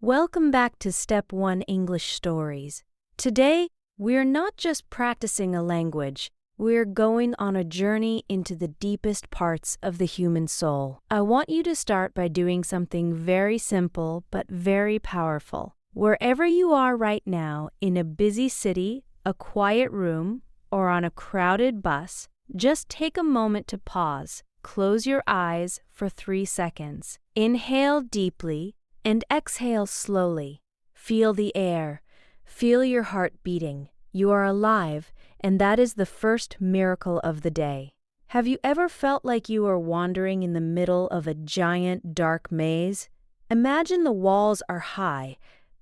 Welcome back to Step 1 English Stories. Today, we're not just practicing a language, we're going on a journey into the deepest parts of the human soul. I want you to start by doing something very simple but very powerful. Wherever you are right now, in a busy city, a quiet room, or on a crowded bus, just take a moment to pause. Close your eyes for 3 seconds. Inhale deeply and exhale slowly. Feel the air. Feel your heart beating. You are alive, and that is the first miracle of the day. Have you ever felt like you are wandering in the middle of a giant, dark maze? Imagine the walls are high,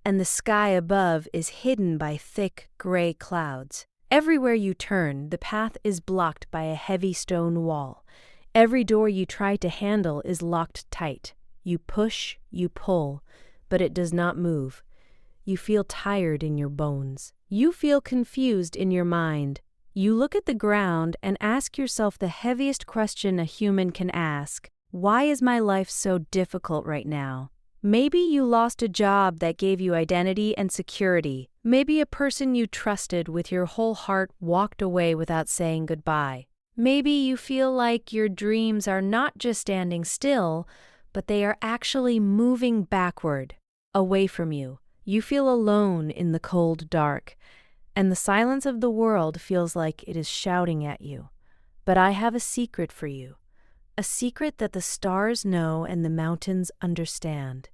and the sky above is hidden by thick, gray clouds. Everywhere you turn, the path is blocked by a heavy stone wall. Every door you try to handle is locked tight. You push, you pull, but it does not move. You feel tired in your bones. You feel confused in your mind. You look at the ground and ask yourself the heaviest question a human can ask. Why is my life so difficult right now? Maybe you lost a job that gave you identity and security. Maybe a person you trusted with your whole heart walked away without saying goodbye. Maybe you feel like your dreams are not just standing still, but they are actually moving backward, away from you. You feel alone in the cold dark, and the silence of the world feels like it is shouting at you. But I have a secret for you, a secret that the stars know and the mountains understand.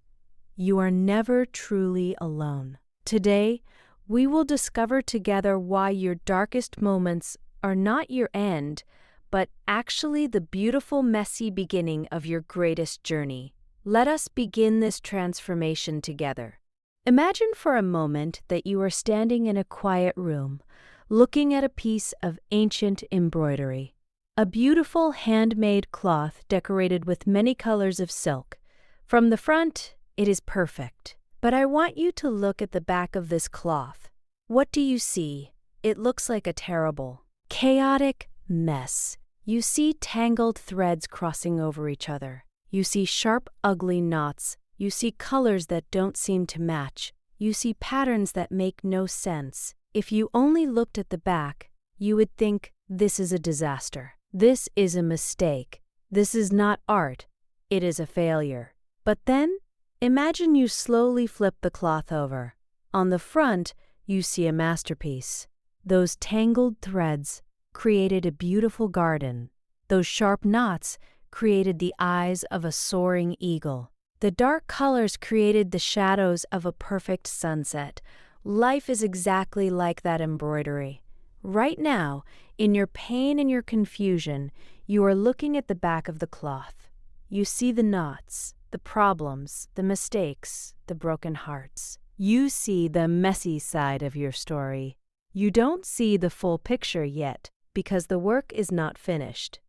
You are never truly alone. Today, we will discover together why your darkest moments are not your end, but actually the beautiful, messy beginning of your greatest journey. Let us begin this transformation together. Imagine for a moment that you are standing in a quiet room, looking at a piece of ancient embroidery, a beautiful handmade cloth decorated with many colors of silk. From the front, it is perfect. But I want you to look at the back of this cloth. What do you see? It looks like a terrible, chaotic mess. You see tangled threads crossing over each other. You see sharp, ugly knots. You see colors that don't seem to match. You see patterns that make no sense. If you only looked at the back, you would think, this is a disaster. This is a mistake. This is not art. It is a failure. But then, imagine you slowly flip the cloth over. On the front, you see a masterpiece. Those tangled threads created a beautiful garden. Those sharp knots created the eyes of a soaring eagle. The dark colors created the shadows of a perfect sunset. Life is exactly like that embroidery. Right now, in your pain and your confusion, you are looking at the back of the cloth. You see the knots, the problems, the mistakes, the broken hearts. You see the messy side of your story. You don't see the full picture yet, because the work is not finished.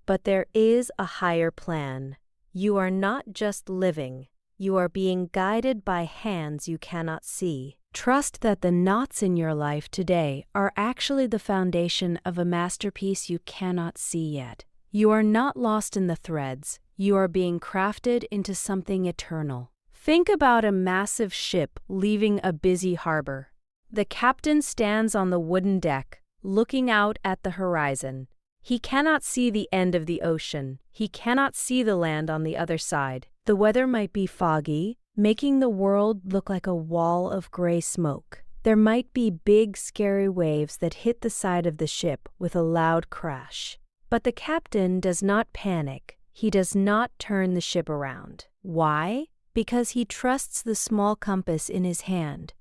But there is a higher plan. You are not just living. You are being guided by hands you cannot see. Trust that the knots in your life today are actually the foundation of a masterpiece you cannot see yet. You are not lost in the threads. You are being crafted into something eternal. Think about a massive ship leaving a busy harbor. The captain stands on the wooden deck, looking out at the horizon. He cannot see the end of the ocean. He cannot see the land on the other side. The weather might be foggy, making the world look like a wall of gray smoke. There might be big, scary waves that hit the side of the ship with a loud crash. But the captain does not panic. He does not turn the ship around. Why? Because he trusts the small compass in his hand.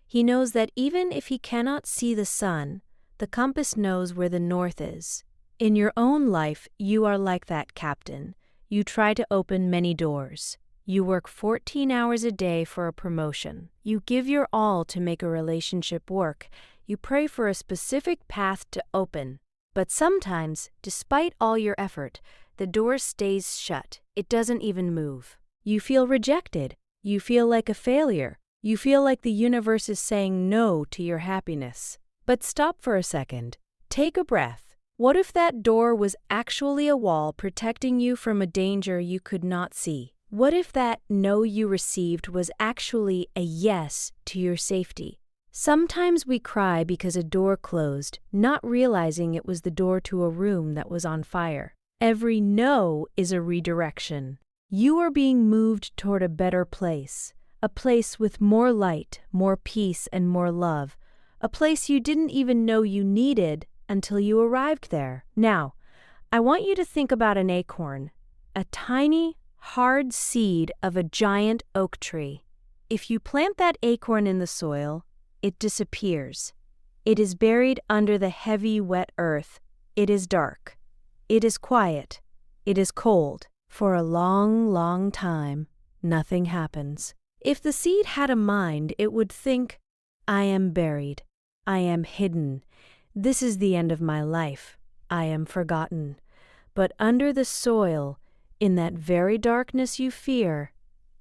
He knows that even if he cannot see the sun, the compass knows where the north is. In your own life, you are like that captain. You try to open many doors. You work 14 hours a day for a promotion. You give your all to make a relationship work. You pray for a specific path to open. But sometimes, despite all your effort, the door stays shut. It doesn't even move. You feel rejected. You feel like a failure. You feel like the universe is saying no to your happiness. But stop for a second. Take a breath. What if that door was actually a wall protecting you from a danger you could not see? What if that no you received was actually a yes to your safety? Sometimes we cry because a door closed, not realizing it was the door to a room that was on fire. Every no is a redirection. You are being moved toward a better place, a place with more light, more peace, and more love, a place you didn't even know you needed until you arrived there. Now, I want you to think about an acorn, a tiny, hard seed of a giant oak tree. If you plant that acorn in the soil, it disappears. It is buried under the heavy, wet earth. It is dark. It is quiet. It is cold. For a long, long time, nothing happens. If the seed had a mind, it would think, I am buried. I am hidden. This is the end of my life. I am forgotten. But under the soil, in that very darkness you fear,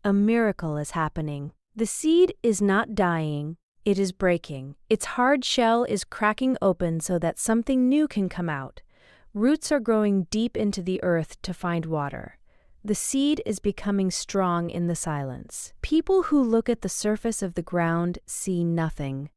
a miracle is happening. The seed is not dying. It is breaking. Its hard shell is cracking open so that something new can come out. Roots are growing deep into the earth to find water. The seed is becoming strong in the silence. People who look at the surface of the ground see nothing.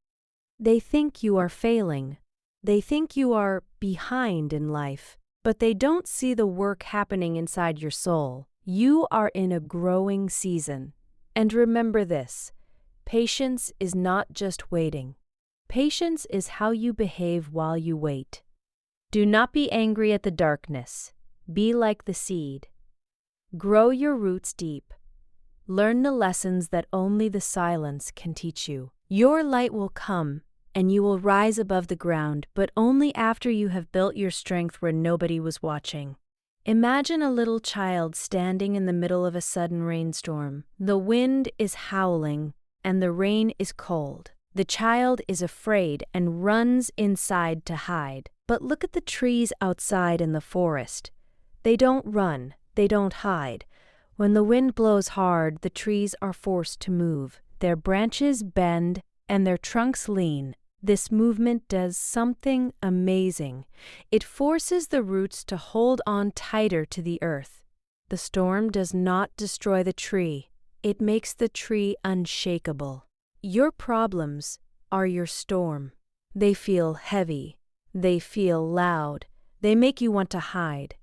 They think you are failing. They think you are behind in life. But they don't see the work happening inside your soul. You are in a growing season. And remember this. Patience is not just waiting. Patience is how you behave while you wait. Do not be angry at the darkness. Be like the seed. Grow your roots deep. Learn the lessons that only the silence can teach you. Your light will come, and you will rise above the ground, but only after you have built your strength where nobody was watching. Imagine a little child standing in the middle of a sudden rainstorm. The wind is howling, and the rain is cold. The child is afraid and runs inside to hide. But look at the trees outside in the forest. They don't run, they don't hide. When the wind blows hard, the trees are forced to move. Their branches bend and their trunks lean. This movement does something amazing. It forces the roots to hold on tighter to the earth. The storm does not destroy the tree. It makes the tree unshakable. Your problems are your storm. They feel heavy. They feel loud. They make you want to hide.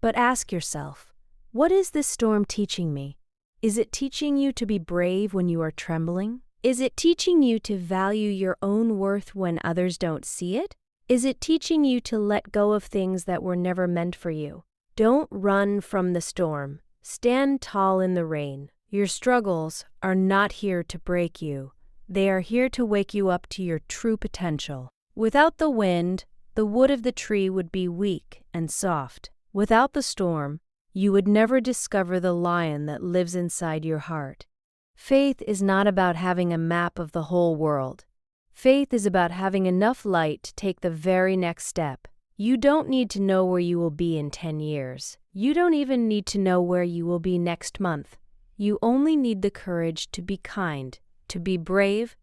But ask yourself, what is this storm teaching me? Is it teaching you to be brave when you are trembling? Is it teaching you to value your own worth when others don't see it? Is it teaching you to let go of things that were never meant for you? Don't run from the storm. Stand tall in the rain. Your struggles are not here to break you. They are here to wake you up to your true potential. Without the wind, the wood of the tree would be weak and soft. Without the storm, you would never discover the lion that lives inside your heart. Faith is not about having a map of the whole world. Faith is about having enough light to take the very next step. You don't need to know where you will be in 10 years. You don't even need to know where you will be next month. You only need the courage to be kind, to be brave,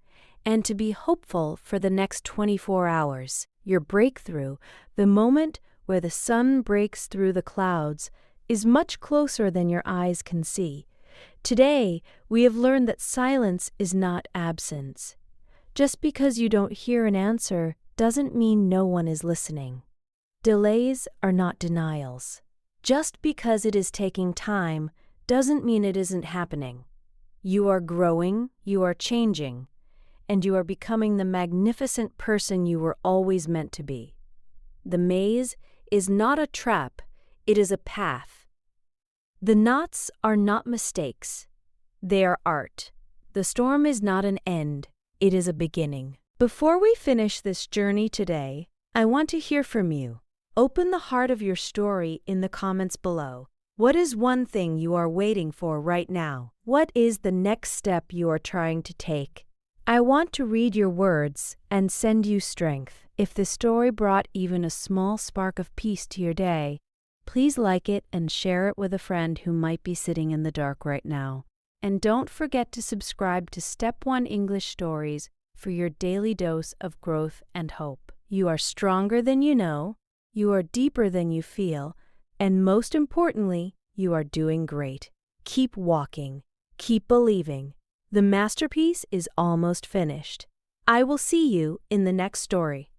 and to be hopeful for the next 24 hours. Your breakthrough, the moment where the sun breaks through the clouds, is much closer than your eyes can see. Today, we have learned that silence is not absence. Just because you don't hear an answer doesn't mean no one is listening. Delays are not denials. Just because it is taking time doesn't mean it isn't happening. You are growing, you are changing, and you are becoming the magnificent person you were always meant to be. The maze is not a trap, it is a path. The knots are not mistakes. They are art. The storm is not an end. It is a beginning. Before we finish this journey today, I want to hear from you. Open the heart of your story in the comments below. What is one thing you are waiting for right now? What is the next step you are trying to take? I want to read your words and send you strength. If the story brought even a small spark of peace to your day, please like it and share it with a friend who might be sitting in the dark right now. And don't forget to subscribe to Step 1 English Stories for your daily dose of growth and hope. You are stronger than you know, you are deeper than you feel, and most importantly, you are doing great. Keep walking. Keep believing. The masterpiece is almost finished. I will see you in the next story.